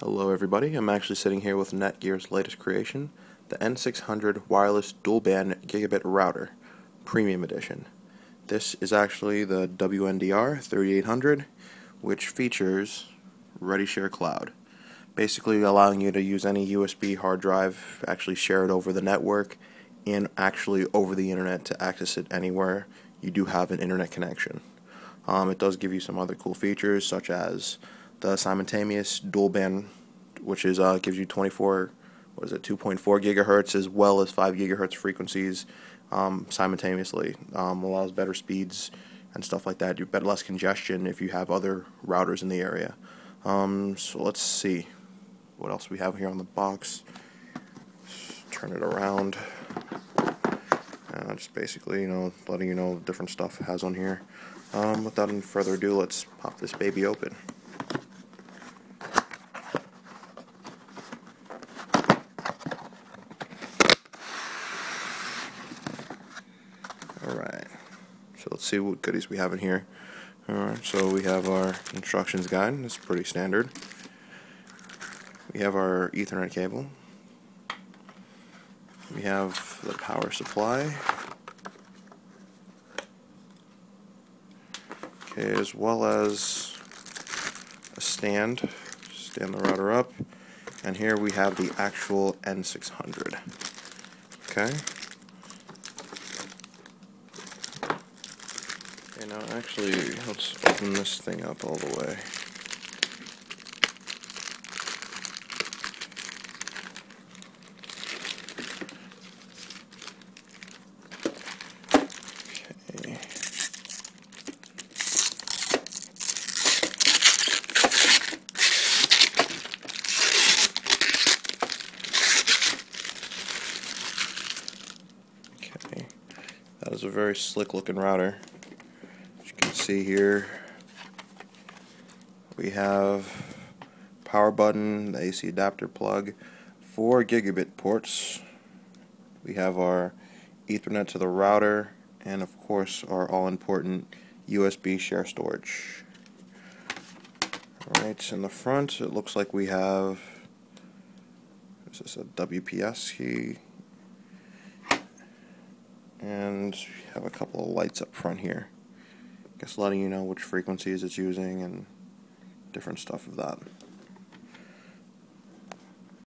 Hello everybody, I'm actually sitting here with Netgear's latest creation, the N600 wireless dual-band gigabit router, premium edition. This is actually the WNDR3800, which features ReadyShaRE Cloud, basically allowing you to use any USB hard drive, actually share it over the network, and actually over the internet to access it anywhere you do have an internet connection. It does give you some other cool features, such as the Simultaneous dual band, which is gives you 2.4 gigahertz as well as 5 gigahertz frequencies simultaneously. Allows better speeds and stuff like that. You get less congestion if you have other routers in the area. So let's see what else we have here on the box. Just turn it around. Just basically, letting you know different stuff it has on here. Without any further ado, let's pop this baby open. Alright, so let's see what goodies we have in here. Alright, so we have our instructions guide. It's pretty standard. We have our Ethernet cable. We have the power supply. Okay, as well as a stand the router up. And here we have the actual N600. Okay. Okay, now actually, let's open this thing up all the way. Okay. Okay, that is a very slick looking router. See here, we have power button, the AC adapter plug, 4 gigabit ports. We have our Ethernet to the router, and of course our all-important USB share storage. Alright, in the front it looks like we have, is this a WPS key? And we have a couple of lights up front here. Just letting you know which frequencies it's using and different stuff of that.